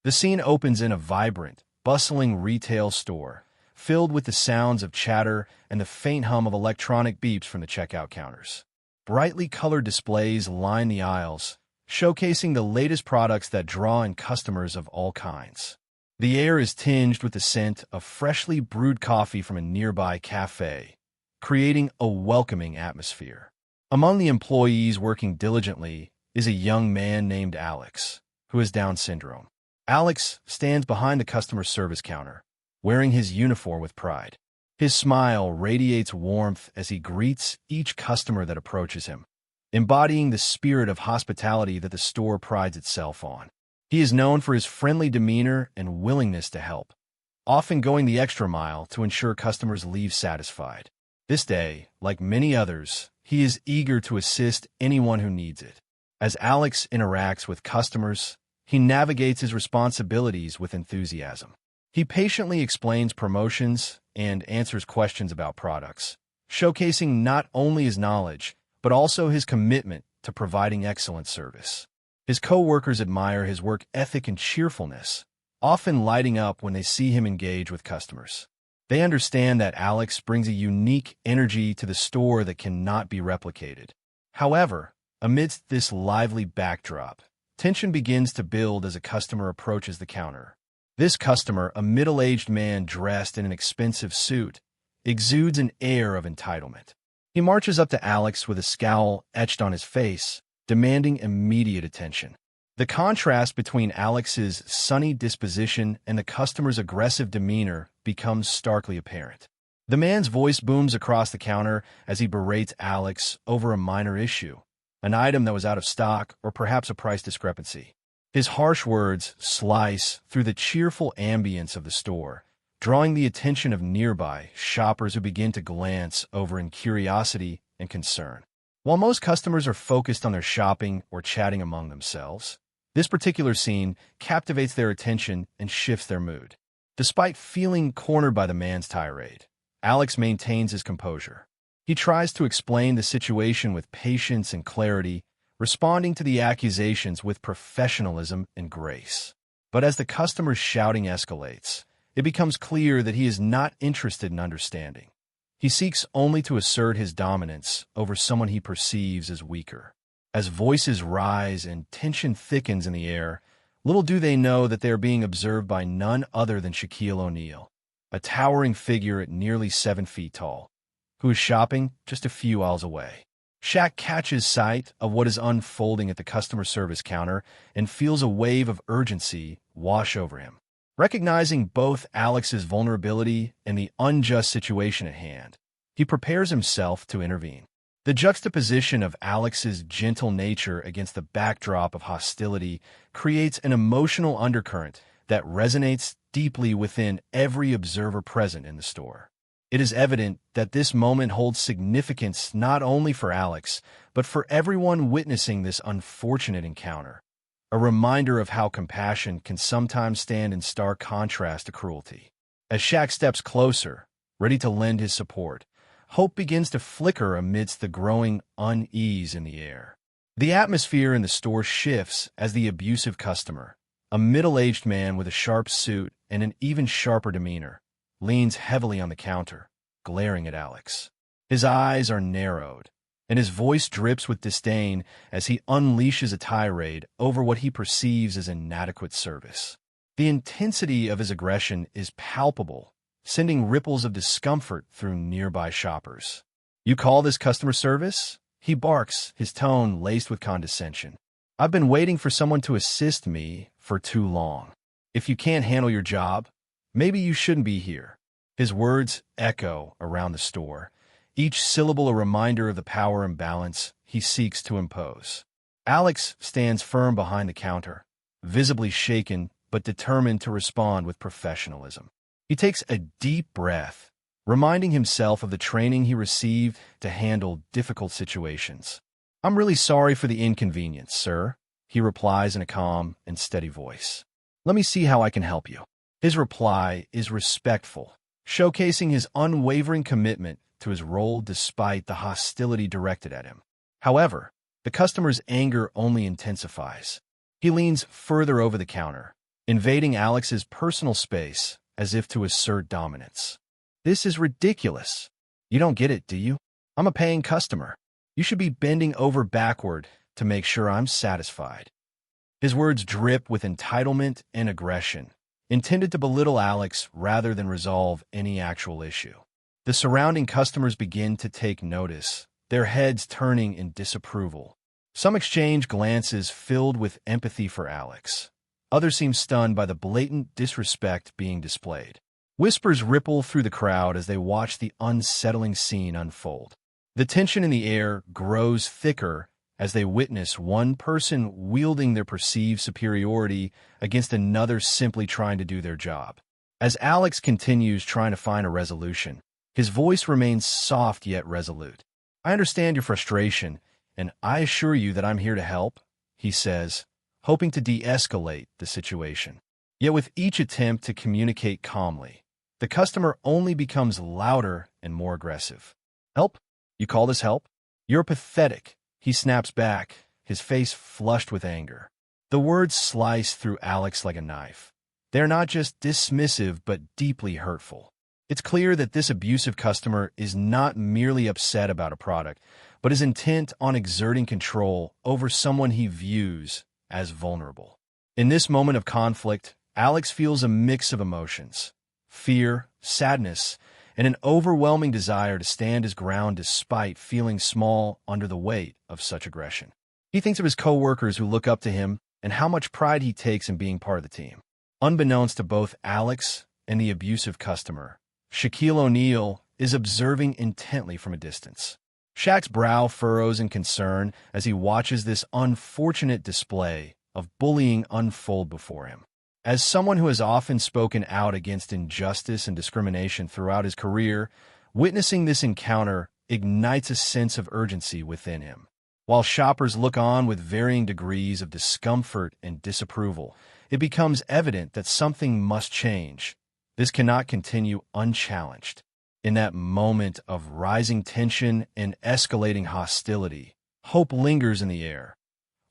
The scene opens in a vibrant, bustling retail store, filled with the sounds of chatter and the faint hum of electronic beeps from the checkout counters. Brightly colored displays line the aisles, showcasing the latest products that draw in customers of all kinds. The air is tinged with the scent of freshly brewed coffee from a nearby cafe, creating a welcoming atmosphere. Among the employees working diligently is a young man named Alex, who has Down syndrome. Alex stands behind the customer service counter, wearing his uniform with pride. His smile radiates warmth as he greets each customer that approaches him, embodying the spirit of hospitality that the store prides itself on. He is known for his friendly demeanor and willingness to help, often going the extra mile to ensure customers leave satisfied. This day, like many others, he is eager to assist anyone who needs it. As Alex interacts with customers, he navigates his responsibilities with enthusiasm. He patiently explains promotions and answers questions about products, showcasing not only his knowledge, but also his commitment to providing excellent service. His co-workers admire his work ethic and cheerfulness, often lighting up when they see him engage with customers. They understand that Alex brings a unique energy to the store that cannot be replicated. However, amidst this lively backdrop, tension begins to build as a customer approaches the counter. This customer, a middle-aged man dressed in an expensive suit, exudes an air of entitlement. He marches up to Alex with a scowl etched on his face, demanding immediate attention. The contrast between Alex's sunny disposition and the customer's aggressive demeanor becomes starkly apparent. The man's voice booms across the counter as he berates Alex over a minor issue, an item that was out of stock or perhaps a price discrepancy. His harsh words slice through the cheerful ambience of the store, drawing the attention of nearby shoppers who begin to glance over in curiosity and concern. While most customers are focused on their shopping or chatting among themselves, this particular scene captivates their attention and shifts their mood. Despite feeling cornered by the man's tirade, Alex maintains his composure. He tries to explain the situation with patience and clarity, responding to the accusations with professionalism and grace. But as the customer's shouting escalates, it becomes clear that he is not interested in understanding. He seeks only to assert his dominance over someone he perceives as weaker. As voices rise and tension thickens in the air, little do they know that they are being observed by none other than Shaquille O'Neal, a towering figure at nearly 7 feet tall, who is shopping just a few aisles away. Shaq catches sight of what is unfolding at the customer service counter and feels a wave of urgency wash over him. Recognizing both Alex's vulnerability and the unjust situation at hand, he prepares himself to intervene. The juxtaposition of Alex's gentle nature against the backdrop of hostility creates an emotional undercurrent that resonates deeply within every observer present in the store. It is evident that this moment holds significance not only for Alex, but for everyone witnessing this unfortunate encounter, a reminder of how compassion can sometimes stand in stark contrast to cruelty. As Shaq steps closer, ready to lend his support, hope begins to flicker amidst the growing unease in the air. The atmosphere in the store shifts as the abusive customer, a middle-aged man with a sharp suit and an even sharper demeanor, leans heavily on the counter, glaring at Alex. His eyes are narrowed, and his voice drips with disdain as he unleashes a tirade over what he perceives as inadequate service. The intensity of his aggression is palpable, sending ripples of discomfort through nearby shoppers. "You call this customer service?" he barks, his tone laced with condescension. "I've been waiting for someone to assist me for too long. If you can't handle your job, maybe you shouldn't be here." His words echo around the store, each syllable a reminder of the power imbalance he seeks to impose. Alex stands firm behind the counter, visibly shaken but determined to respond with professionalism. He takes a deep breath, reminding himself of the training he received to handle difficult situations. "I'm really sorry for the inconvenience, sir," he replies in a calm and steady voice. "Let me see how I can help you." His reply is respectful, showcasing his unwavering commitment to his role despite the hostility directed at him. However, the customer's anger only intensifies. He leans further over the counter, invading Alex's personal space as if to assert dominance. "This is ridiculous. You don't get it, do you? I'm a paying customer. You should be bending over backward to make sure I'm satisfied." His words drip with entitlement and aggression, intended to belittle Alex rather than resolve any actual issue. The surrounding customers begin to take notice, their heads turning in disapproval. Some exchange glances filled with empathy for Alex. Others seem stunned by the blatant disrespect being displayed. Whispers ripple through the crowd as they watch the unsettling scene unfold. The tension in the air grows thicker as they witness one person wielding their perceived superiority against another simply trying to do their job. As Alex continues trying to find a resolution, his voice remains soft yet resolute. "I understand your frustration, and I assure you that I'm here to help," he says, hoping to de-escalate the situation. Yet with each attempt to communicate calmly, the customer only becomes louder and more aggressive. "Help? You call this help? You're pathetic," he snaps back, his face flushed with anger. The words slice through Alex like a knife. They're not just dismissive but deeply hurtful. It's clear that this abusive customer is not merely upset about a product, but is intent on exerting control over someone he views as vulnerable. In this moment of conflict, Alex feels a mix of emotions: fear, sadness, and an overwhelming desire to stand his ground despite feeling small under the weight of such aggression. He thinks of his coworkers who look up to him and how much pride he takes in being part of the team. Unbeknownst to both Alex and the abusive customer, Shaquille O'Neal is observing intently from a distance. Shaq's brow furrows in concern as he watches this unfortunate display of bullying unfold before him. As someone who has often spoken out against injustice and discrimination throughout his career, witnessing this encounter ignites a sense of urgency within him. While shoppers look on with varying degrees of discomfort and disapproval, it becomes evident that something must change. This cannot continue unchallenged. In that moment of rising tension and escalating hostility, hope lingers in the air.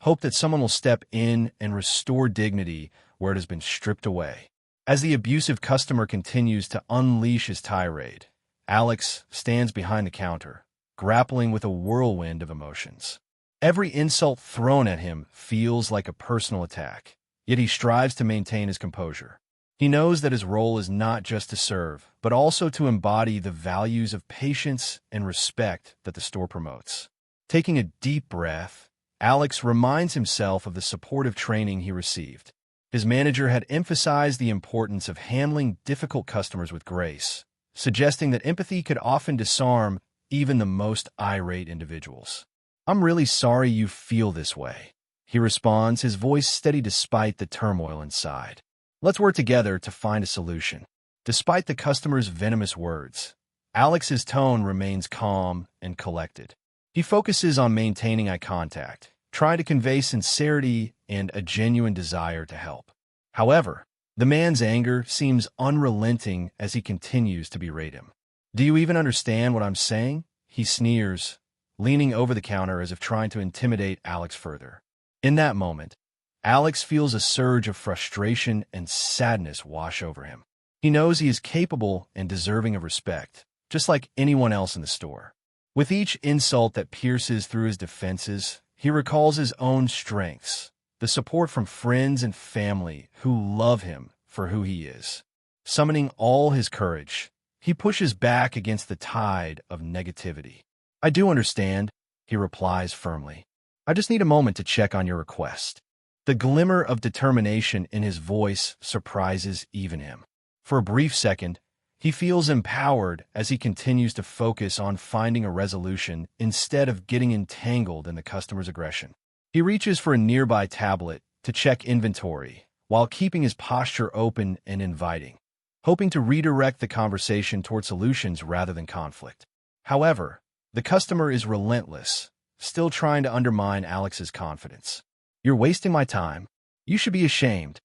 Hope that someone will step in and restore dignity where it has been stripped away. As the abusive customer continues to unleash his tirade, Alex stands behind the counter, grappling with a whirlwind of emotions. Every insult thrown at him feels like a personal attack, yet he strives to maintain his composure. He knows that his role is not just to serve, but also to embody the values of patience and respect that the store promotes. Taking a deep breath, Alex reminds himself of the supportive training he received. His manager had emphasized the importance of handling difficult customers with grace, suggesting that empathy could often disarm even the most irate individuals. "I'm really sorry you feel this way," he responds, his voice steady despite the turmoil inside. "Let's work together to find a solution." Despite the customer's venomous words, Alex's tone remains calm and collected. He focuses on maintaining eye contact, trying to convey sincerity and a genuine desire to help. However, the man's anger seems unrelenting as he continues to berate him. "Do you even understand what I'm saying?" he sneers, leaning over the counter as if trying to intimidate Alex further. In that moment, Alex feels a surge of frustration and sadness wash over him. He knows he is capable and deserving of respect, just like anyone else in the store. With each insult that pierces through his defenses, he recalls his own strengths, the support from friends and family who love him for who he is. Summoning all his courage, he pushes back against the tide of negativity. "I do understand," he replies firmly. "I just need a moment to check on your request." The glimmer of determination in his voice surprises even him. For a brief second, he feels empowered as he continues to focus on finding a resolution instead of getting entangled in the customer's aggression. He reaches for a nearby tablet to check inventory while keeping his posture open and inviting, hoping to redirect the conversation toward solutions rather than conflict. However, the customer is relentless, still trying to undermine Alex's confidence. "You're wasting my time. You should be ashamed."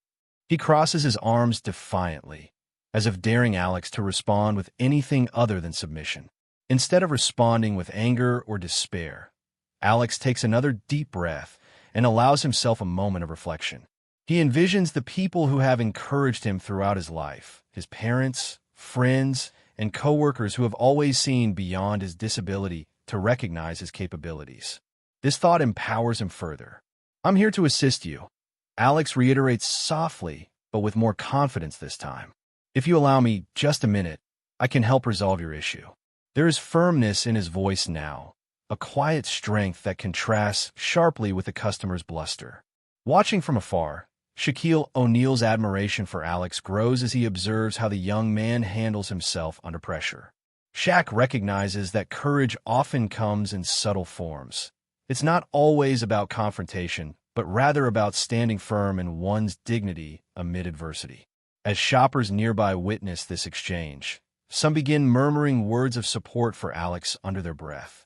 He crosses his arms defiantly, as if daring Alex to respond with anything other than submission. Instead of responding with anger or despair, Alex takes another deep breath and allows himself a moment of reflection. He envisions the people who have encouraged him throughout his life, his parents, friends, and coworkers who have always seen beyond his disability to recognize his capabilities. This thought empowers him further. "I'm here to assist you," Alex reiterates softly, but with more confidence this time. "If you allow me just a minute, I can help resolve your issue." There is firmness in his voice now, a quiet strength that contrasts sharply with the customer's bluster. Watching from afar, Shaquille O'Neal's admiration for Alex grows as he observes how the young man handles himself under pressure. Shaq recognizes that courage often comes in subtle forms. It's not always about confrontation, but rather about standing firm in one's dignity amid adversity. As shoppers nearby witness this exchange, some begin murmuring words of support for Alex under their breath.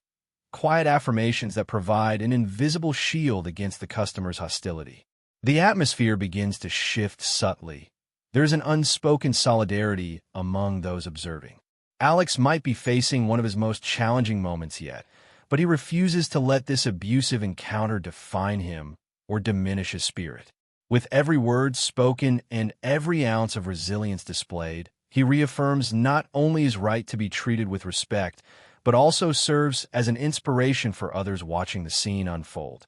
Quiet affirmations that provide an invisible shield against the customer's hostility. The atmosphere begins to shift subtly. There is an unspoken solidarity among those observing. Alex might be facing one of his most challenging moments yet, but he refuses to let this abusive encounter define him or diminish his spirit. With every word spoken and every ounce of resilience displayed, he reaffirms not only his right to be treated with respect, but also serves as an inspiration for others watching the scene unfold.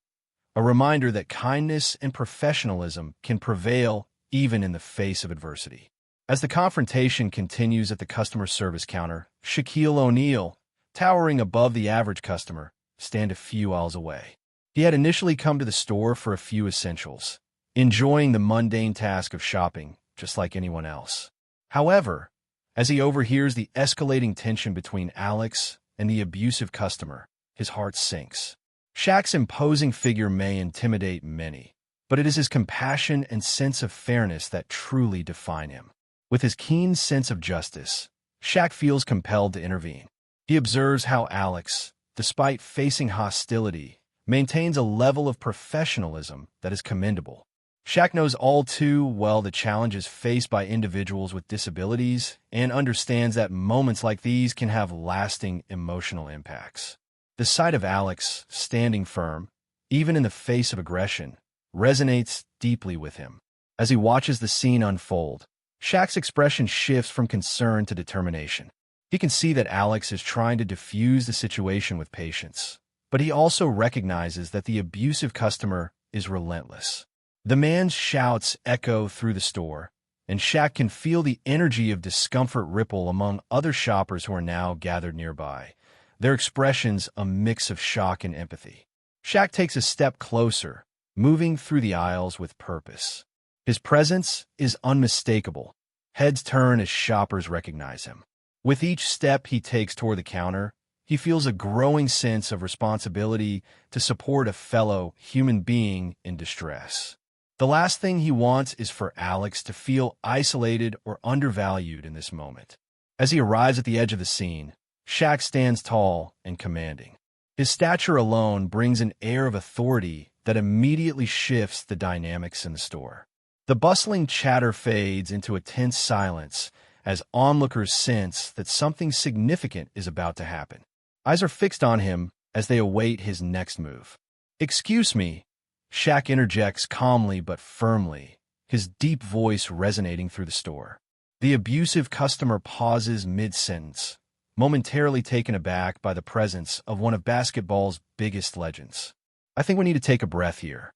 A reminder that kindness and professionalism can prevail even in the face of adversity. As the confrontation continues at the customer service counter, Shaquille O'Neal, towering above the average customer, stands a few aisles away. He had initially come to the store for a few essentials, enjoying the mundane task of shopping just like anyone else. However, as he overhears the escalating tension between Alex and the abusive customer, his heart sinks. Shaq's imposing figure may intimidate many, but it is his compassion and sense of fairness that truly define him. With his keen sense of justice, Shaq feels compelled to intervene. He observes how Alex, despite facing hostility, maintains a level of professionalism that is commendable. Shaq knows all too well the challenges faced by individuals with disabilities and understands that moments like these can have lasting emotional impacts. The sight of Alex standing firm, even in the face of aggression, resonates deeply with him. As he watches the scene unfold, Shaq's expression shifts from concern to determination. He can see that Alex is trying to diffuse the situation with patience, but he also recognizes that the abusive customer is relentless. The man's shouts echo through the store, and Shaq can feel the energy of discomfort ripple among other shoppers who are now gathered nearby, their expressions a mix of shock and empathy. Shaq takes a step closer, moving through the aisles with purpose. His presence is unmistakable. Heads turn as shoppers recognize him. With each step he takes toward the counter, he feels a growing sense of responsibility to support a fellow human being in distress. The last thing he wants is for Alex to feel isolated or undervalued in this moment. As he arrives at the edge of the scene, Shaq stands tall and commanding. His stature alone brings an air of authority that immediately shifts the dynamics in the store. The bustling chatter fades into a tense silence as onlookers sense that something significant is about to happen. Eyes are fixed on him as they await his next move. "Excuse me," Shaq interjects calmly but firmly, his deep voice resonating through the store. The abusive customer pauses mid-sentence, momentarily taken aback by the presence of one of basketball's biggest legends. "I think we need to take a breath here."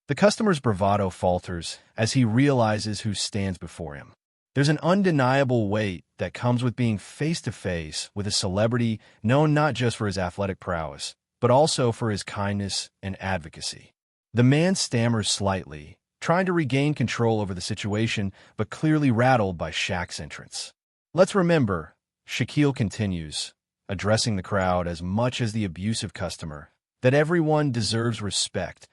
The customer's bravado falters as he realizes who stands before him. There's an undeniable weight that comes with being face-to-face with a celebrity known not just for his athletic prowess, but also for his kindness and advocacy. The man stammers slightly, trying to regain control over the situation, but clearly rattled by Shaq's entrance. "Let's remember," Shaquille continues, addressing the crowd as much as the abusive customer, "that everyone deserves respect,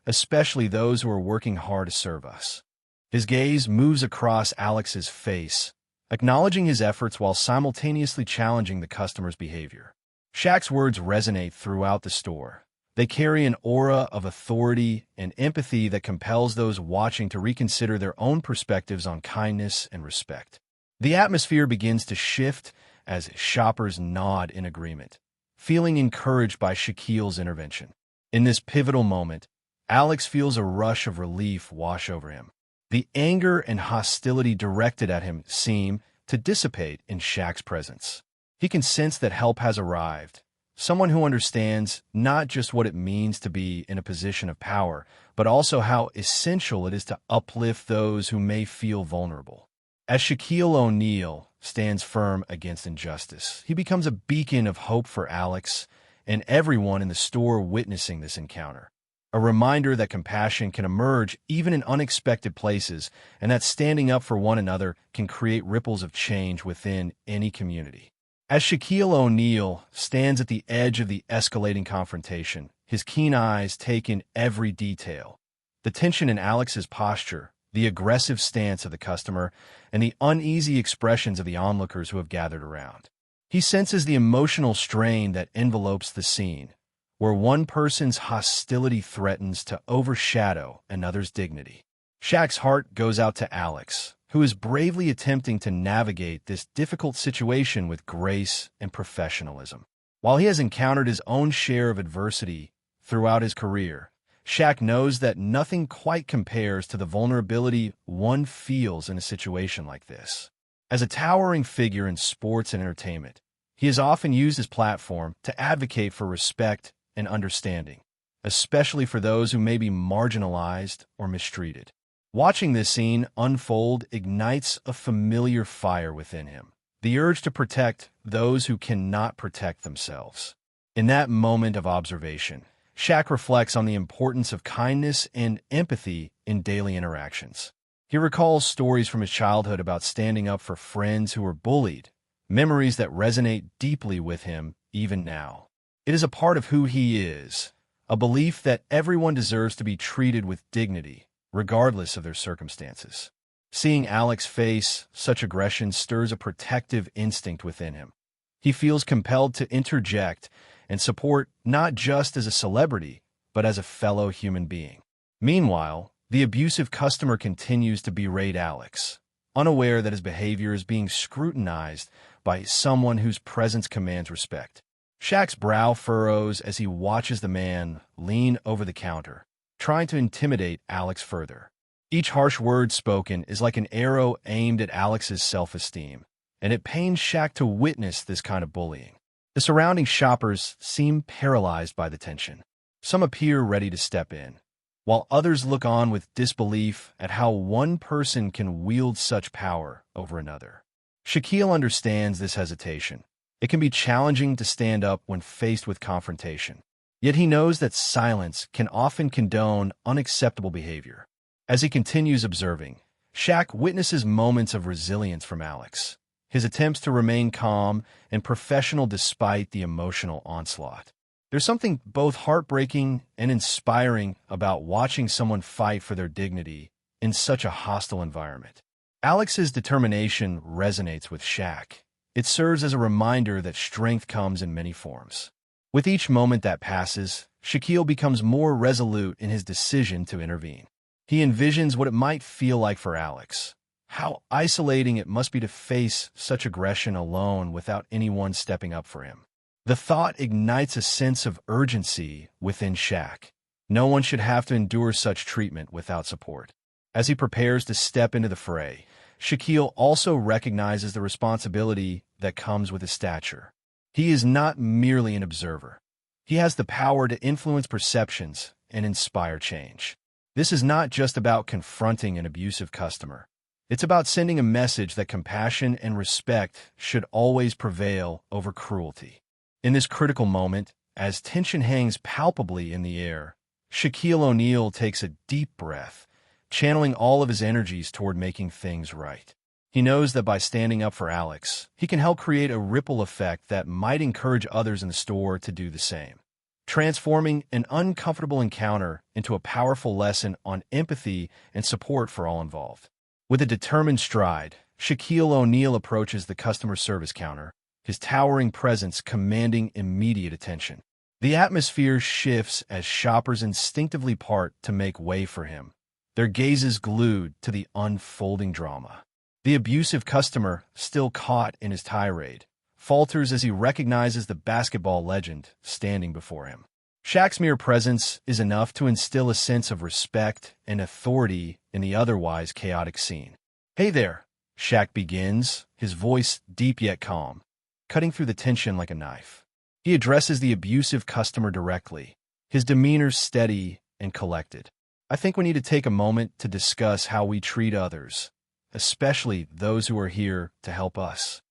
especially those who are working hard to serve us." His gaze moves across Alex's face, acknowledging his efforts while simultaneously challenging the customer's behavior. Shaq's words resonate throughout the store. They carry an aura of authority and empathy that compels those watching to reconsider their own perspectives on kindness and respect. The atmosphere begins to shift as shoppers nod in agreement, feeling encouraged by Shaquille's intervention. In this pivotal moment, Alex feels a rush of relief wash over him. The anger and hostility directed at him seem to dissipate in Shaq's presence. He can sense that help has arrived, someone who understands not just what it means to be in a position of power, but also how essential it is to uplift those who may feel vulnerable. As Shaquille O'Neal stands firm against injustice, he becomes a beacon of hope for Alex and everyone in the store witnessing this encounter. A reminder that compassion can emerge even in unexpected places, and that standing up for one another can create ripples of change within any community. As Shaquille O'Neal stands at the edge of the escalating confrontation, his keen eyes take in every detail. The tension in Alex's posture, the aggressive stance of the customer, and the uneasy expressions of the onlookers who have gathered around. He senses the emotional strain that envelopes the scene, where one person's hostility threatens to overshadow another's dignity. Shaq's heart goes out to Alex, who is bravely attempting to navigate this difficult situation with grace and professionalism. While he has encountered his own share of adversity throughout his career, Shaq knows that nothing quite compares to the vulnerability one feels in a situation like this. As a towering figure in sports and entertainment, he has often used his platform to advocate for respect and understanding, especially for those who may be marginalized or mistreated. Watching this scene unfold ignites a familiar fire within him, the urge to protect those who cannot protect themselves. In that moment of observation, Shaq reflects on the importance of kindness and empathy in daily interactions. He recalls stories from his childhood about standing up for friends who were bullied, memories that resonate deeply with him even now. It is a part of who he is, a belief that everyone deserves to be treated with dignity, regardless of their circumstances. Seeing Alex face such aggression stirs a protective instinct within him. He feels compelled to interject and support not just as a celebrity, but as a fellow human being. Meanwhile, the abusive customer continues to berate Alex, unaware that his behavior is being scrutinized by someone whose presence commands respect. Shaq's brow furrows as he watches the man lean over the counter, trying to intimidate Alex further. Each harsh word spoken is like an arrow aimed at Alex's self-esteem, and it pains Shaq to witness this kind of bullying. The surrounding shoppers seem paralyzed by the tension. Some appear ready to step in, while others look on with disbelief at how one person can wield such power over another. Shaquille understands this hesitation. It can be challenging to stand up when faced with confrontation. Yet he knows that silence can often condone unacceptable behavior. As he continues observing, Shaq witnesses moments of resilience from Alex, his attempts to remain calm and professional despite the emotional onslaught. There's something both heartbreaking and inspiring about watching someone fight for their dignity in such a hostile environment. Alex's determination resonates with Shaq. It serves as a reminder that strength comes in many forms. With each moment that passes, Shaquille becomes more resolute in his decision to intervene. He envisions what it might feel like for Alex, how isolating it must be to face such aggression alone without anyone stepping up for him. The thought ignites a sense of urgency within Shaq. No one should have to endure such treatment without support. As he prepares to step into the fray, Shaquille also recognizes the responsibility that comes with his stature. He is not merely an observer. He has the power to influence perceptions and inspire change. This is not just about confronting an abusive customer. It's about sending a message that compassion and respect should always prevail over cruelty. In this critical moment, as tension hangs palpably in the air, Shaquille O'Neal takes a deep breath, channeling all of his energies toward making things right. He knows that by standing up for Alex, he can help create a ripple effect that might encourage others in the store to do the same, transforming an uncomfortable encounter into a powerful lesson on empathy and support for all involved. With a determined stride, Shaquille O'Neal approaches the customer service counter, his towering presence commanding immediate attention. The atmosphere shifts as shoppers instinctively part to make way for him, their gazes glued to the unfolding drama. The abusive customer, still caught in his tirade, falters as he recognizes the basketball legend standing before him. Shaq's mere presence is enough to instill a sense of respect and authority in the otherwise chaotic scene. "Hey there," Shaq begins, his voice deep yet calm, cutting through the tension like a knife. He addresses the abusive customer directly, his demeanor steady and collected. "I think we need to take a moment to discuss how we treat others, especially those who are here to help us."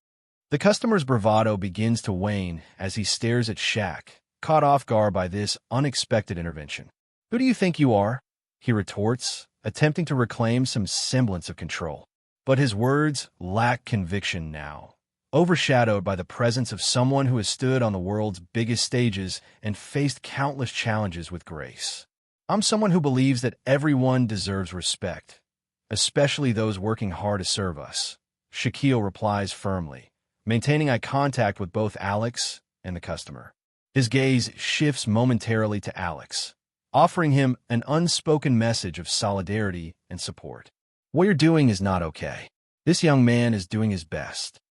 The customer's bravado begins to wane as he stares at Shaq, caught off guard by this unexpected intervention. "Who do you think you are?" he retorts, attempting to reclaim some semblance of control. But his words lack conviction now, overshadowed by the presence of someone who has stood on the world's biggest stages and faced countless challenges with grace. "I'm someone who believes that everyone deserves respect, especially those working hard to serve us," Shaquille replies firmly, maintaining eye contact with both Alex and the customer. His gaze shifts momentarily to Alex, offering him an unspoken message of solidarity and support. "What you're doing is not okay. This young man is doing his best."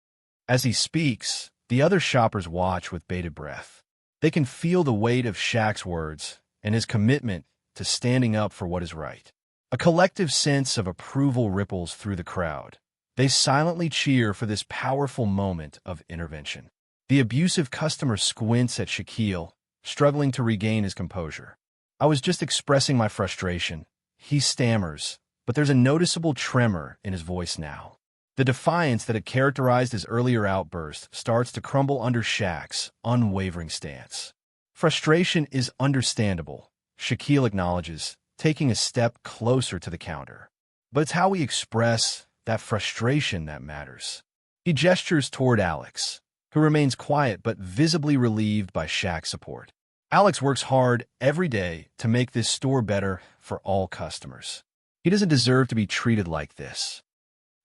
As he speaks, the other shoppers watch with bated breath. They can feel the weight of Shaq's words and his commitment to standing up for what is right. A collective sense of approval ripples through the crowd. They silently cheer for this powerful moment of intervention. The abusive customer squints at Shaquille, struggling to regain his composure. "I was just expressing my frustration," he stammers, but there's a noticeable tremor in his voice now. The defiance that had characterized his earlier outburst starts to crumble under Shaq's unwavering stance. "Frustration is understandable," Shaquille acknowledges, taking a step closer to the counter. "But it's how we express that frustration that matters." He gestures toward Alex, who remains quiet but visibly relieved by Shaq's support. Alex works hard every day to make this store better for all customers. He doesn't deserve to be treated like this.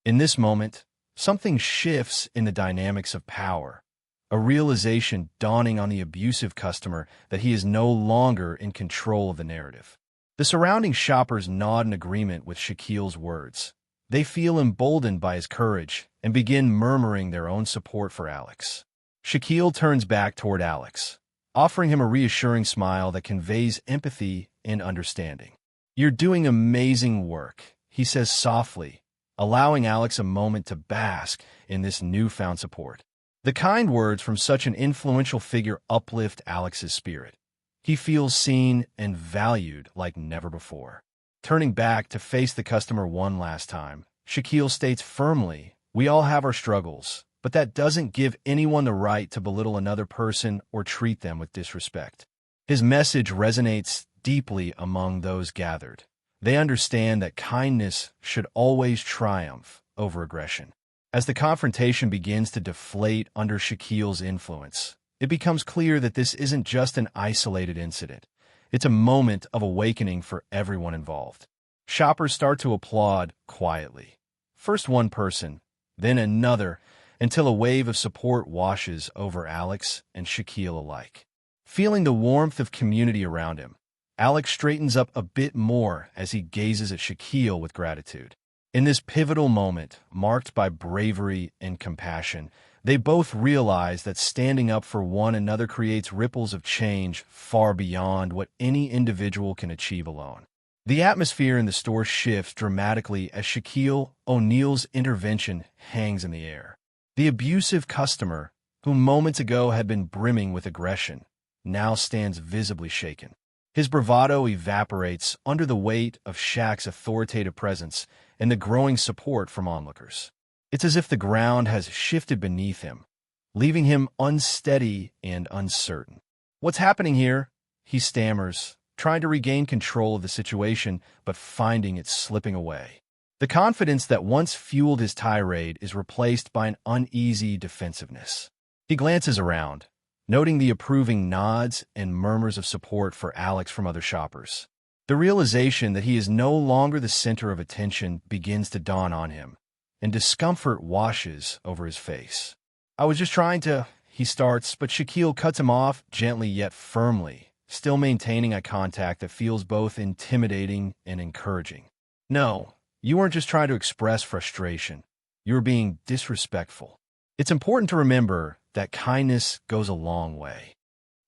In this moment, something shifts in the dynamics of power, a realization dawning on the abusive customer that he is no longer in control of the narrative. The surrounding shoppers nod in agreement with Shaquille's words. They feel emboldened by his courage and begin murmuring their own support for Alex. Shaquille turns back toward Alex, offering him a reassuring smile that conveys empathy and understanding. "You're doing amazing work," he says softly, allowing Alex a moment to bask in this newfound support. The kind words from such an influential figure uplift Alex's spirit. He feels seen and valued like never before. Turning back to face the customer one last time, Shaquille states firmly, "We all have our struggles, but that doesn't give anyone the right to belittle another person or treat them with disrespect." His message resonates deeply among those gathered. They understand that kindness should always triumph over aggression. As the confrontation begins to deflate under Shaquille's influence, it becomes clear that this isn't just an isolated incident. It's a moment of awakening for everyone involved. Shoppers start to applaud quietly. First one person, then another, until a wave of support washes over Alex and Shaquille alike. Feeling the warmth of community around him, Alex straightens up a bit more as he gazes at Shaquille with gratitude. In this pivotal moment, marked by bravery and compassion, they both realize that standing up for one another creates ripples of change far beyond what any individual can achieve alone. The atmosphere in the store shifts dramatically as Shaquille O'Neal's intervention hangs in the air. The abusive customer, who moments ago had been brimming with aggression, now stands visibly shaken. His bravado evaporates under the weight of Shaq's authoritative presence and the growing support from onlookers. It's as if the ground has shifted beneath him, leaving him unsteady and uncertain. "What's happening here?" he stammers, trying to regain control of the situation, but finding it slipping away. The confidence that once fueled his tirade is replaced by an uneasy defensiveness. He glances around, noting the approving nods and murmurs of support for Alex from other shoppers. The realization that he is no longer the center of attention begins to dawn on him, and discomfort washes over his face. "I was just trying to," he starts, but Shaquille cuts him off gently yet firmly, still maintaining eye contact that feels both intimidating and encouraging. "No, you weren't just trying to express frustration. You were being disrespectful." It's important to remember that kindness goes a long way.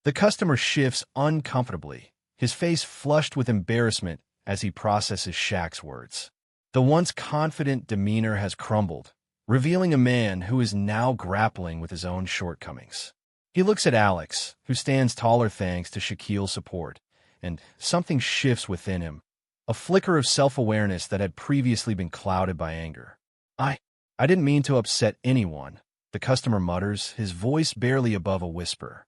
The customer shifts uncomfortably, his face flushed with embarrassment as he processes Shaq's words. The once confident demeanor has crumbled, revealing a man who is now grappling with his own shortcomings. He looks at Alex, who stands taller thanks to Shaquille's support, and something shifts within him, a flicker of self-awareness that had previously been clouded by anger. I didn't mean to upset anyone, the customer mutters, his voice barely above a whisper.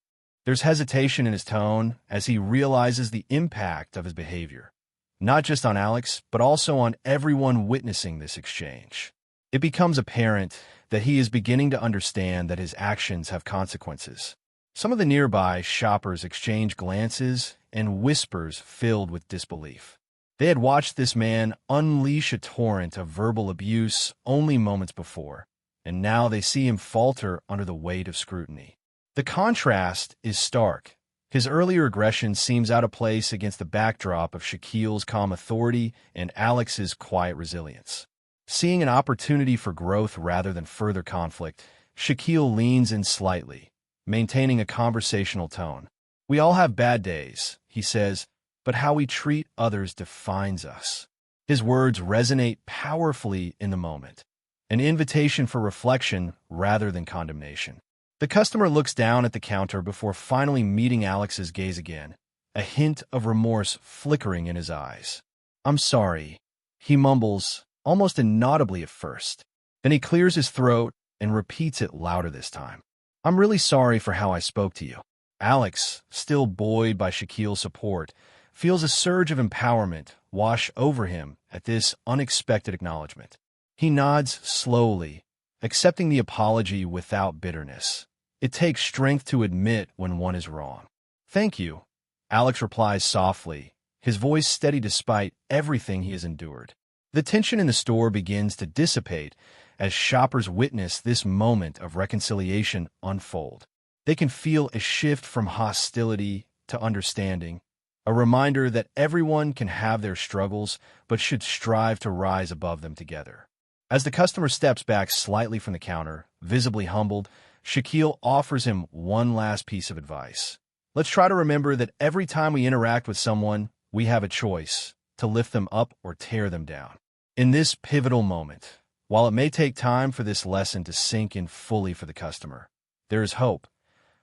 There's hesitation in his tone as he realizes the impact of his behavior, not just on Alex, but also on everyone witnessing this exchange. It becomes apparent that he is beginning to understand that his actions have consequences. Some of the nearby shoppers exchange glances and whispers filled with disbelief. They had watched this man unleash a torrent of verbal abuse only moments before, and now they see him falter under the weight of scrutiny. The contrast is stark. His earlier aggression seems out of place against the backdrop of Shaquille's calm authority and Alex's quiet resilience. Seeing an opportunity for growth rather than further conflict, Shaquille leans in slightly, maintaining a conversational tone. "We all have bad days," he says, "but how we treat others defines us." His words resonate powerfully in the moment, an invitation for reflection rather than condemnation. The customer looks down at the counter before finally meeting Alex's gaze again, a hint of remorse flickering in his eyes. "I'm sorry," he mumbles, almost inaudibly at first. Then he clears his throat and repeats it louder this time. "I'm really sorry for how I spoke to you." Alex, still buoyed by Shaquille's support, feels a surge of empowerment wash over him at this unexpected acknowledgement. He nods slowly, accepting the apology without bitterness. It takes strength to admit when one is wrong. "Thank you," Alex replies softly, his voice steady despite everything he has endured. The tension in the store begins to dissipate as shoppers witness this moment of reconciliation unfold. They can feel a shift from hostility to understanding, a reminder that everyone can have their struggles but should strive to rise above them together. As the customer steps back slightly from the counter, visibly humbled, Shaquille offers him one last piece of advice. "Let's try to remember that every time we interact with someone, we have a choice to lift them up or tear them down." In this pivotal moment, while it may take time for this lesson to sink in fully for the customer, there is hope,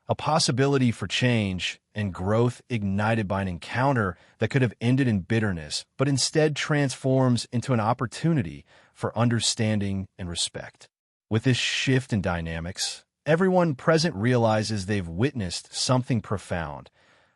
a possibility for change and growth ignited by an encounter that could have ended in bitterness, but instead transforms into an opportunity for understanding and respect. With this shift in dynamics, everyone present realizes they've witnessed something profound,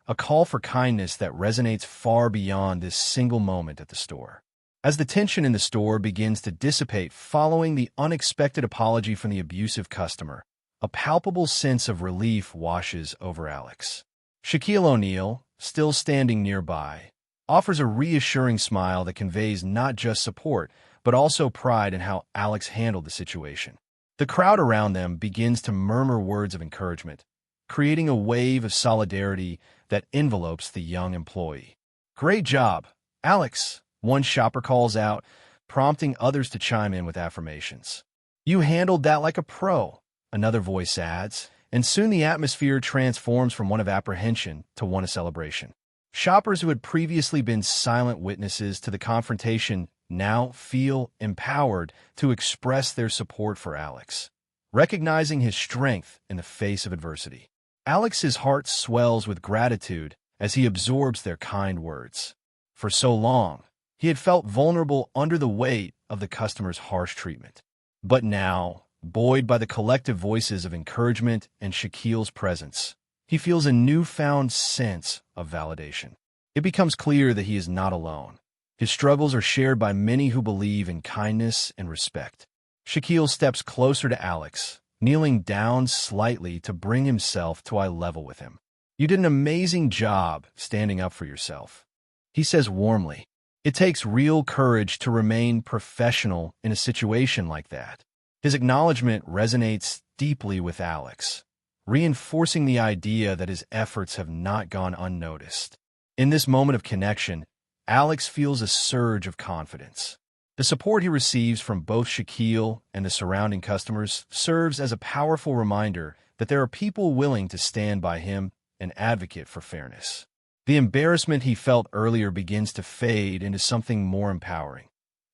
a call for kindness that resonates far beyond this single moment at the store. As the tension in the store begins to dissipate following the unexpected apology from the abusive customer, a palpable sense of relief washes over Alex. Shaquille O'Neal, still standing nearby, offers a reassuring smile that conveys not just support, but also pride in how Alex handled the situation. The crowd around them begins to murmur words of encouragement, creating a wave of solidarity that envelopes the young employee. "Great job, Alex," one shopper calls out, prompting others to chime in with affirmations. "You handled that like a pro," another voice adds, and soon the atmosphere transforms from one of apprehension to one of celebration. Shoppers who had previously been silent witnesses to the confrontation now feel empowered to express their support for Alex, recognizing his strength in the face of adversity. Alex's heart swells with gratitude as he absorbs their kind words. For so long, he had felt vulnerable under the weight of the customer's harsh treatment. But now, buoyed by the collective voices of encouragement and Shaquille's presence, he feels a newfound sense of validation. It becomes clear that he is not alone. His struggles are shared by many who believe in kindness and respect. Shaquille steps closer to Alex, kneeling down slightly to bring himself to eye level with him. "You did an amazing job standing up for yourself," he says warmly. It takes real courage to remain professional in a situation like that. His acknowledgement resonates deeply with Alex, reinforcing the idea that his efforts have not gone unnoticed. In this moment of connection, Alex feels a surge of confidence. The support he receives from both Shaquille and the surrounding customers serves as a powerful reminder that there are people willing to stand by him and advocate for fairness. The embarrassment he felt earlier begins to fade into something more empowering,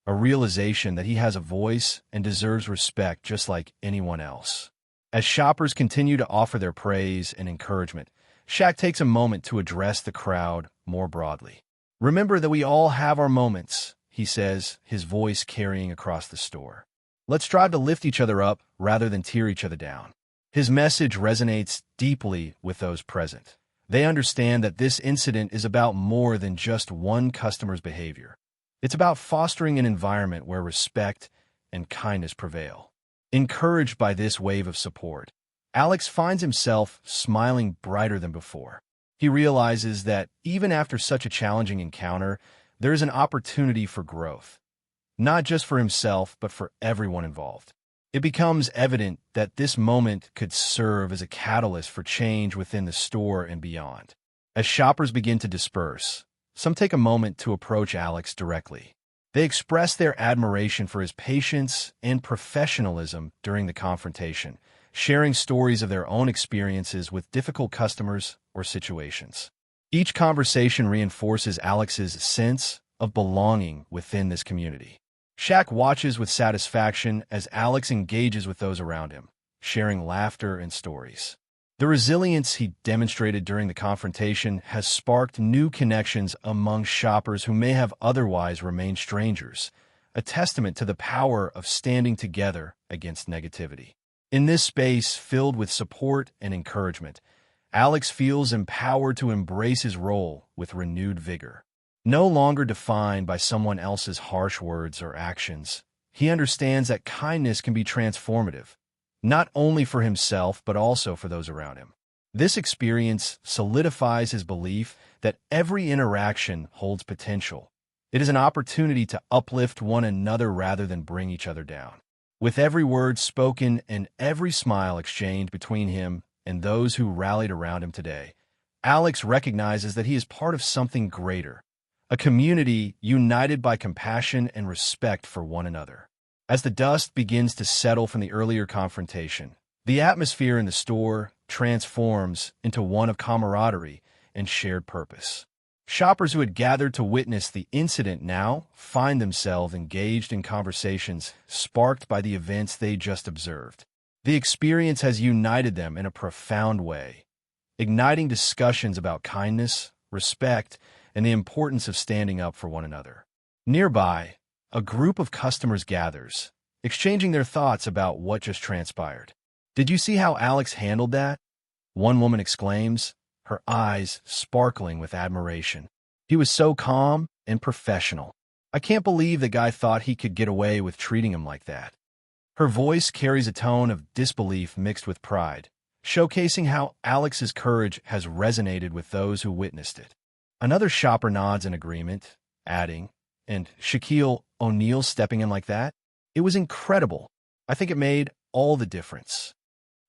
a realization that he has a voice and deserves respect just like anyone else. As shoppers continue to offer their praise and encouragement, Shaq takes a moment to address the crowd more broadly. "Remember that we all have our moments," he says, his voice carrying across the store. "Let's strive to lift each other up rather than tear each other down." His message resonates deeply with those present. They understand that this incident is about more than just one customer's behavior. It's about fostering an environment where respect and kindness prevail. Encouraged by this wave of support, Alex finds himself smiling brighter than before. He realizes that even after such a challenging encounter, there is an opportunity for growth, not just for himself, but for everyone involved. It becomes evident that this moment could serve as a catalyst for change within the store and beyond. As shoppers begin to disperse, some take a moment to approach Alex directly. They express their admiration for his patience and professionalism during the confrontation, sharing stories of their own experiences with difficult customers or situations. Each conversation reinforces Alex's sense of belonging within this community. Shaq watches with satisfaction as Alex engages with those around him, sharing laughter and stories. The resilience he demonstrated during the confrontation has sparked new connections among shoppers who may have otherwise remained strangers, a testament to the power of standing together against negativity. In this space filled with support and encouragement, Alex feels empowered to embrace his role with renewed vigor. No longer defined by someone else's harsh words or actions, he understands that kindness can be transformative, not only for himself but also for those around him. This experience solidifies his belief that every interaction holds potential. It is an opportunity to uplift one another rather than bring each other down. With every word spoken and every smile exchanged between him and those who rallied around him today, Alex recognizes that he is part of something greater, a community united by compassion and respect for one another. As the dust begins to settle from the earlier confrontation, the atmosphere in the store transforms into one of camaraderie and shared purpose. Shoppers who had gathered to witness the incident now find themselves engaged in conversations sparked by the events they just observed. The experience has united them in a profound way, igniting discussions about kindness, respect, and the importance of standing up for one another. Nearby, a group of customers gathers, exchanging their thoughts about what just transpired. "Did you see how Alex handled that?" one woman exclaims, her eyes sparkling with admiration. "He was so calm and professional. I can't believe the guy thought he could get away with treating him like that." Her voice carries a tone of disbelief mixed with pride, showcasing how Alex's courage has resonated with those who witnessed it. Another shopper nods in agreement, adding, "And Shaquille O'Neal stepping in like that? It was incredible. I think it made all the difference."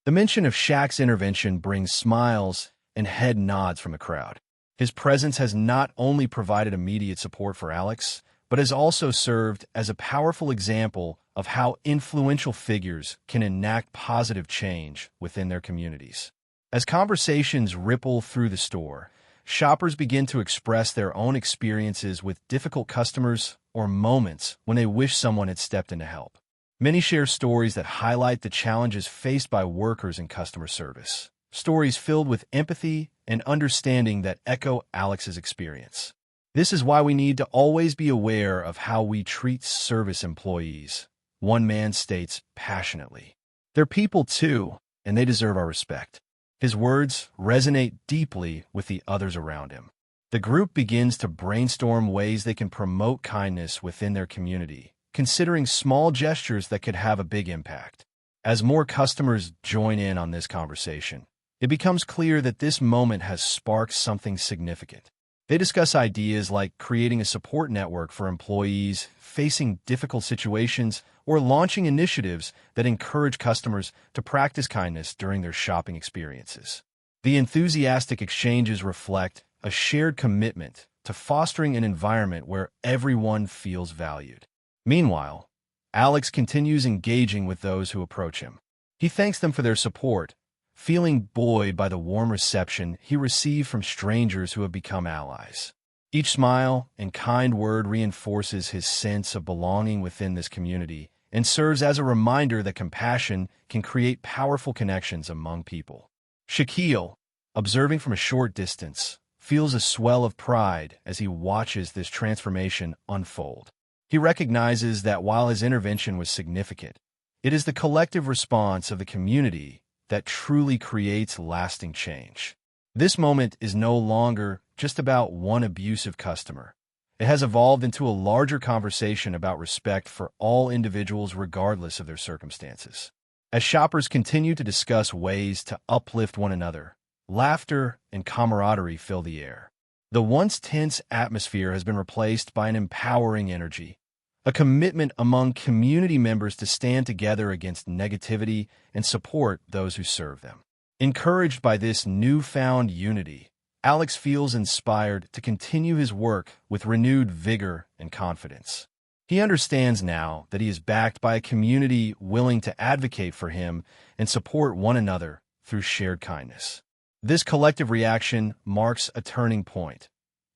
The mention of Shaq's intervention brings smiles and head nods from the crowd. His presence has not only provided immediate support for Alex, but has also served as a powerful example of how influential figures can enact positive change within their communities. As conversations ripple through the store, shoppers begin to express their own experiences with difficult customers or moments when they wish someone had stepped in to help. Many share stories that highlight the challenges faced by workers in customer service, stories filled with empathy and understanding that echo Alex's experience. This is why we need to always be aware of how we treat service employees, one man states passionately. "They're people too, and they deserve our respect." His words resonate deeply with the others around him. The group begins to brainstorm ways they can promote kindness within their community, considering small gestures that could have a big impact. As more customers join in on this conversation, it becomes clear that this moment has sparked something significant. They discuss ideas like creating a support network for employees facing difficult situations or launching initiatives that encourage customers to practice kindness during their shopping experiences. The enthusiastic exchanges reflect a shared commitment to fostering an environment where everyone feels valued. Meanwhile, Alex continues engaging with those who approach him. He thanks them for their support, feeling buoyed by the warm reception he received from strangers who have become allies. Each smile and kind word reinforces his sense of belonging within this community and serves as a reminder that compassion can create powerful connections among people. Shaquille, observing from a short distance, feels a swell of pride as he watches this transformation unfold. He recognizes that while his intervention was significant, it is the collective response of the community that truly creates lasting change. This moment is no longer just about one abusive customer. It has evolved into a larger conversation about respect for all individuals regardless of their circumstances. As shoppers continue to discuss ways to uplift one another, laughter and camaraderie fill the air. The once tense atmosphere has been replaced by an empowering energy, a commitment among community members to stand together against negativity and support those who serve them. Encouraged by this newfound unity, Alex feels inspired to continue his work with renewed vigor and confidence. He understands now that he is backed by a community willing to advocate for him and support one another through shared kindness. This collective reaction marks a turning point,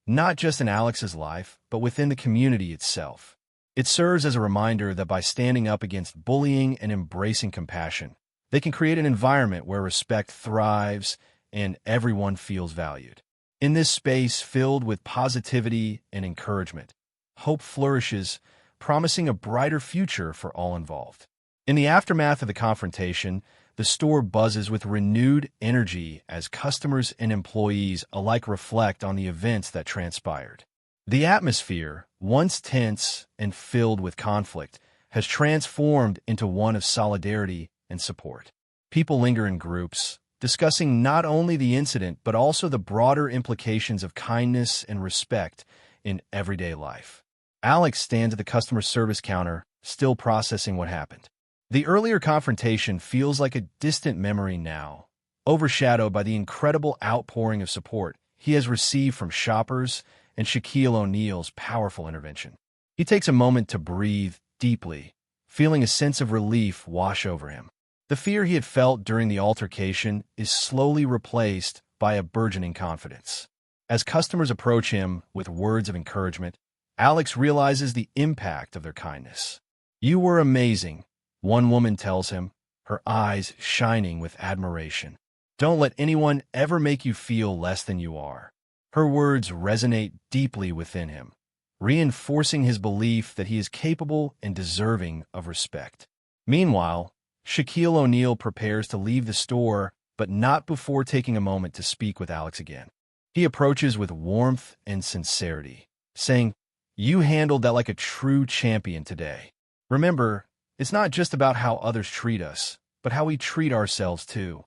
not just in Alex's life, but within the community itself. It serves as a reminder that by standing up against bullying and embracing compassion, they can create an environment where respect thrives and everyone feels valued. In this space filled with positivity and encouragement, hope flourishes, promising a brighter future for all involved. In the aftermath of the confrontation, the store buzzes with renewed energy as customers and employees alike reflect on the events that transpired. The atmosphere, once tense and filled with conflict, has transformed into one of solidarity and support. People linger in groups, discussing not only the incident but also the broader implications of kindness and respect in everyday life. Alex stands at the customer service counter, still processing what happened. The earlier confrontation feels like a distant memory now, overshadowed by the incredible outpouring of support he has received from shoppers and Shaquille O'Neal's powerful intervention. He takes a moment to breathe deeply, feeling a sense of relief wash over him. The fear he had felt during the altercation is slowly replaced by a burgeoning confidence. As customers approach him with words of encouragement, Alex realizes the impact of their kindness. "You were amazing," one woman tells him, her eyes shining with admiration. "Don't let anyone ever make you feel less than you are." Her words resonate deeply within him, reinforcing his belief that he is capable and deserving of respect. Meanwhile, Shaquille O'Neal prepares to leave the store, but not before taking a moment to speak with Alex again. He approaches with warmth and sincerity, saying, "You handled that like a true champion today. Remember, it's not just about how others treat us, but how we treat ourselves too."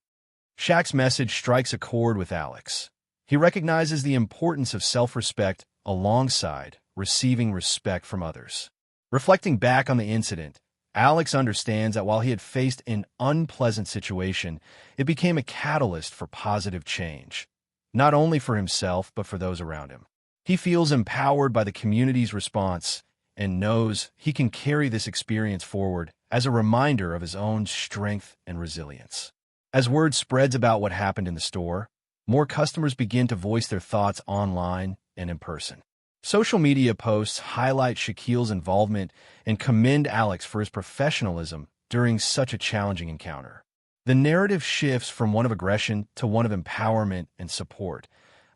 Shaq's message strikes a chord with Alex. He recognizes the importance of self-respect alongside receiving respect from others. Reflecting back on the incident, Alex understands that while he had faced an unpleasant situation, it became a catalyst for positive change, not only for himself but for those around him. He feels empowered by the community's response and knows he can carry this experience forward as a reminder of his own strength and resilience. As word spreads about what happened in the store, more customers begin to voice their thoughts online and in person. Social media posts highlight Shaquille's involvement and commend Alex for his professionalism during such a challenging encounter. The narrative shifts from one of aggression to one of empowerment and support,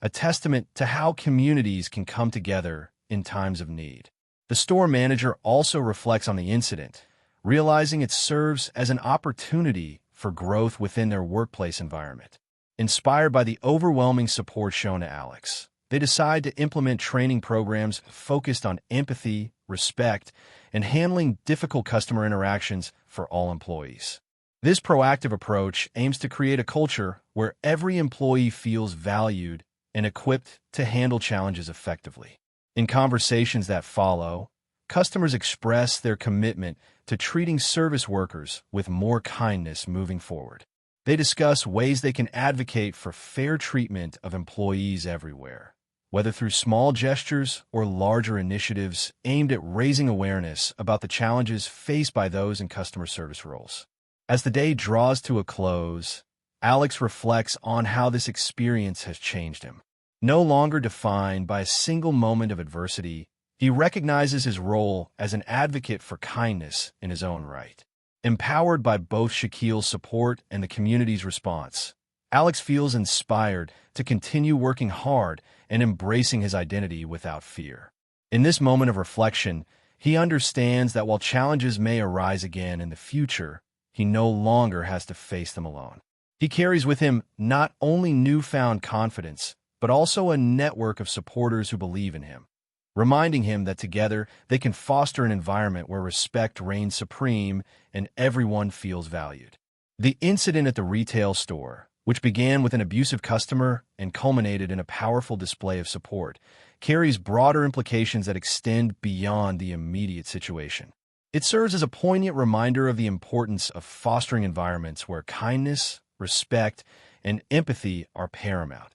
a testament to how communities can come together in times of need. The store manager also reflects on the incident, realizing it serves as an opportunity for growth within their workplace environment. Inspired by the overwhelming support shown to Alex, they decide to implement training programs focused on empathy, respect, and handling difficult customer interactions for all employees. This proactive approach aims to create a culture where every employee feels valued and equipped to handle challenges effectively. In conversations that follow, customers express their commitment to treating service workers with more kindness moving forward. They discuss ways they can advocate for fair treatment of employees everywhere, whether through small gestures or larger initiatives aimed at raising awareness about the challenges faced by those in customer service roles. As the day draws to a close, Alex reflects on how this experience has changed him. No longer defined by a single moment of adversity, he recognizes his role as an advocate for kindness in his own right. Empowered by both Shaquille's support and the community's response, Alex feels inspired to continue working hard and embracing his identity without fear. In this moment of reflection, he understands that while challenges may arise again in the future, he no longer has to face them alone. He carries with him not only newfound confidence, but also a network of supporters who believe in him, reminding him that together they can foster an environment where respect reigns supreme and everyone feels valued. The incident at the retail store, which began with an abusive customer and culminated in a powerful display of support, carries broader implications that extend beyond the immediate situation. It serves as a poignant reminder of the importance of fostering environments where kindness, respect, and empathy are paramount,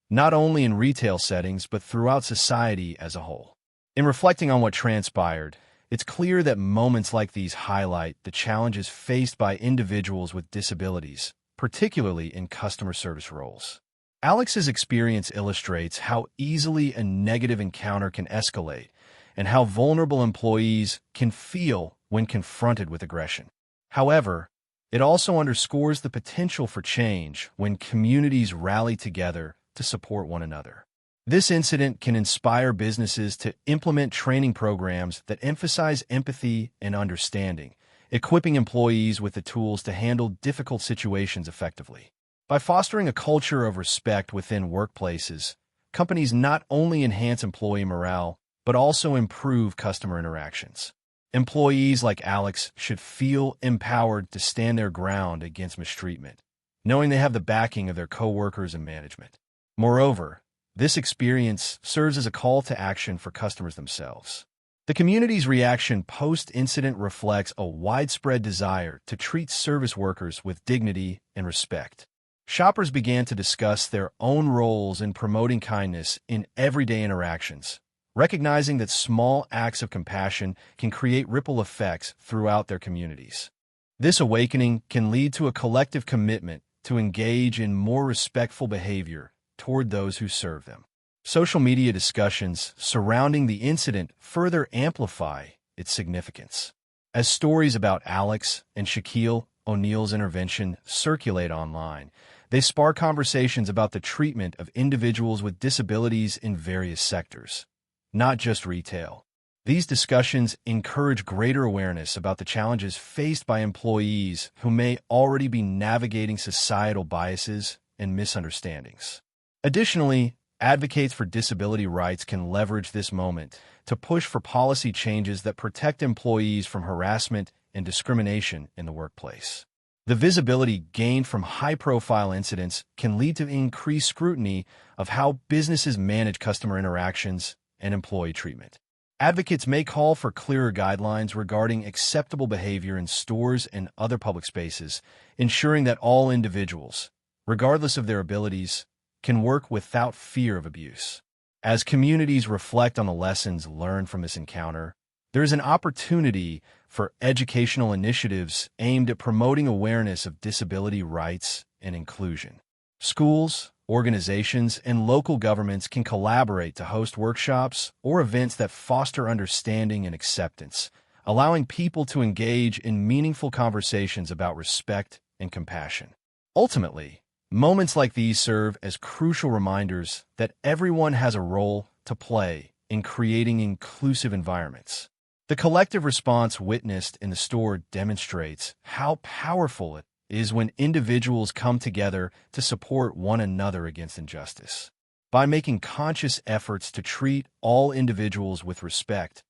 not only in retail settings but throughout society as a whole. In reflecting on what transpired, it's clear that moments like these highlight the challenges faced by individuals with disabilities, particularly in customer service roles. Alex's experience illustrates how easily a negative encounter can escalate and how vulnerable employees can feel when confronted with aggression. However, it also underscores the potential for change when communities rally together to support one another. This incident can inspire businesses to implement training programs that emphasize empathy and understanding, equipping employees with the tools to handle difficult situations effectively. By fostering a culture of respect within workplaces, companies not only enhance employee morale, but also improve customer interactions. Employees like Alex should feel empowered to stand their ground against mistreatment, knowing they have the backing of their coworkers and management. Moreover, this experience serves as a call to action for customers themselves. The community's reaction post-incident reflects a widespread desire to treat service workers with dignity and respect. Shoppers began to discuss their own roles in promoting kindness in everyday interactions, recognizing that small acts of compassion can create ripple effects throughout their communities. This awakening can lead to a collective commitment to engage in more respectful behavior toward those who serve them. Social media discussions surrounding the incident further amplify its significance. As stories about Alex and Shaquille O'Neal's intervention circulate online, they spark conversations about the treatment of individuals with disabilities in various sectors, not just retail. These discussions encourage greater awareness about the challenges faced by employees who may already be navigating societal biases and misunderstandings. Additionally, advocates for disability rights can leverage this moment to push for policy changes that protect employees from harassment and discrimination in the workplace. The visibility gained from high-profile incidents can lead to increased scrutiny of how businesses manage customer interactions and employee treatment. Advocates may call for clearer guidelines regarding acceptable behavior in stores and other public spaces, ensuring that all individuals, regardless of their abilities, can work without fear of abuse. As communities reflect on the lessons learned from this encounter, there is an opportunity for educational initiatives aimed at promoting awareness of disability rights and inclusion. Schools, organizations, and local governments can collaborate to host workshops or events that foster understanding and acceptance, allowing people to engage in meaningful conversations about respect and compassion. Ultimately, moments like these serve as crucial reminders that everyone has a role to play in creating inclusive environments. The collective response witnessed in the store demonstrates how powerful it is when individuals come together to support one another against injustice. By making conscious efforts to treat all individuals with respect,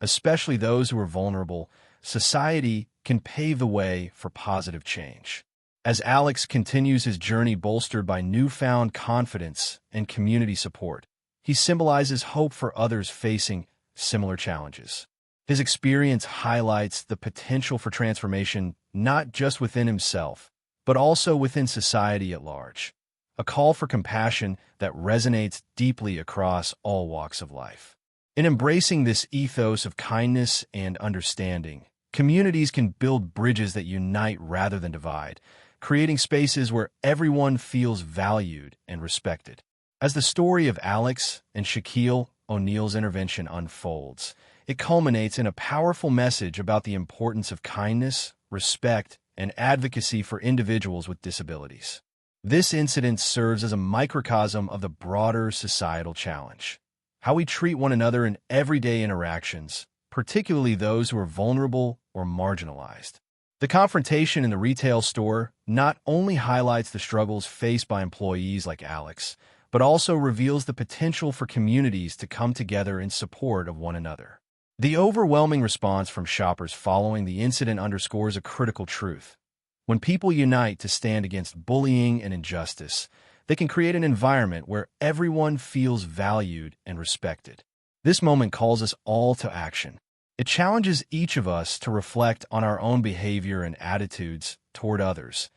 especially those who are vulnerable, society can pave the way for positive change. As Alex continues his journey bolstered by newfound confidence and community support, he symbolizes hope for others facing similar challenges. His experience highlights the potential for transformation not just within himself, but also within society at large, a call for compassion that resonates deeply across all walks of life. In embracing this ethos of kindness and understanding, communities can build bridges that unite rather than divide, creating spaces where everyone feels valued and respected. As the story of Alex and Shaquille O'Neal's intervention unfolds, it culminates in a powerful message about the importance of kindness, respect, and advocacy for individuals with disabilities. This incident serves as a microcosm of the broader societal challenge: how we treat one another in everyday interactions, particularly those who are vulnerable or marginalized. The confrontation in the retail store not only highlights the struggles faced by employees like Alex, but also reveals the potential for communities to come together in support of one another. The overwhelming response from shoppers following the incident underscores a critical truth. When people unite to stand against bullying and injustice, they can create an environment where everyone feels valued and respected. This moment calls us all to action. It challenges each of us to reflect on our own behavior and attitudes toward others,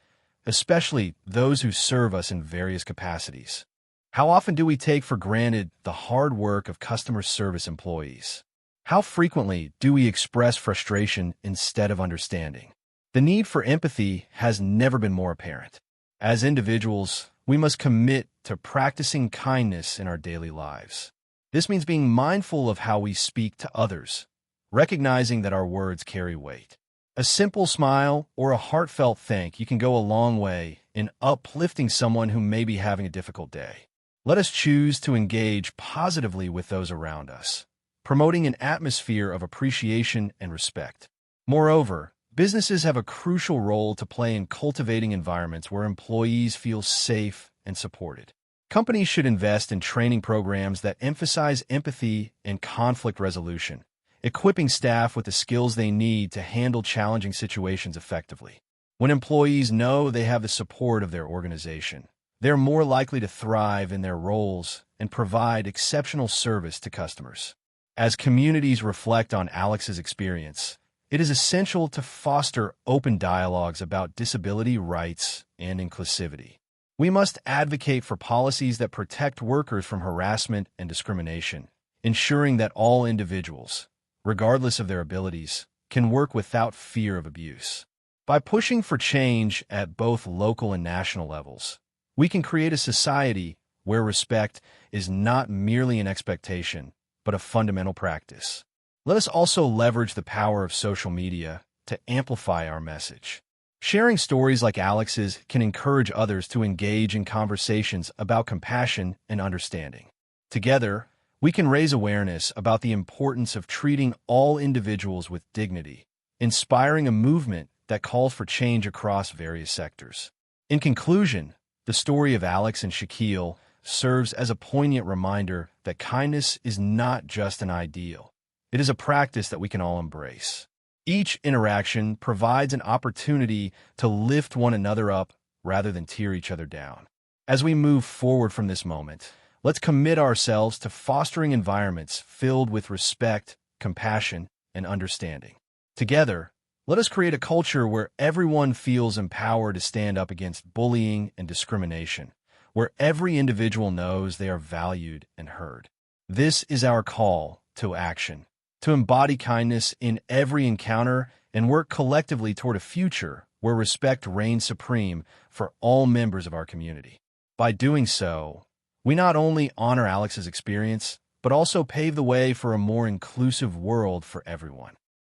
especially those who serve us in various capacities. How often do we take for granted the hard work of customer service employees? How frequently do we express frustration instead of understanding? The need for empathy has never been more apparent. As individuals, we must commit to practicing kindness in our daily lives. This means being mindful of how we speak to others, recognizing that our words carry weight. A simple smile or a heartfelt thank you can go a long way in uplifting someone who may be having a difficult day. Let us choose to engage positively with those around us, promoting an atmosphere of appreciation and respect. Moreover, businesses have a crucial role to play in cultivating environments where employees feel safe and supported. Companies should invest in training programs that emphasize empathy and conflict resolution, equipping staff with the skills they need to handle challenging situations effectively. When employees know they have the support of their organization, they're more likely to thrive in their roles and provide exceptional service to customers. As communities reflect on Alex's experience, it is essential to foster open dialogues about disability rights and inclusivity. We must advocate for policies that protect workers from harassment and discrimination, ensuring that all individuals, regardless of their abilities, can work without fear of abuse. By pushing for change at both local and national levels, we can create a society where respect is not merely an expectation, but a fundamental practice. Let us also leverage the power of social media to amplify our message. Sharing stories like Alex's can encourage others to engage in conversations about compassion and understanding. Together, we can raise awareness about the importance of treating all individuals with dignity, inspiring a movement that calls for change across various sectors. In conclusion, the story of Alex and Shaquille serves as a poignant reminder that kindness is not just an ideal. It is a practice that we can all embrace. Each interaction provides an opportunity to lift one another up rather than tear each other down. As we move forward from this moment, let's commit ourselves to fostering environments filled with respect, compassion, and understanding. Together, let us create a culture where everyone feels empowered to stand up against bullying and discrimination, where every individual knows they are valued and heard. This is our call to action, to embody kindness in every encounter and work collectively toward a future where respect reigns supreme for all members of our community. By doing so, we not only honor Alex's experience, but also pave the way for a more inclusive world for everyone.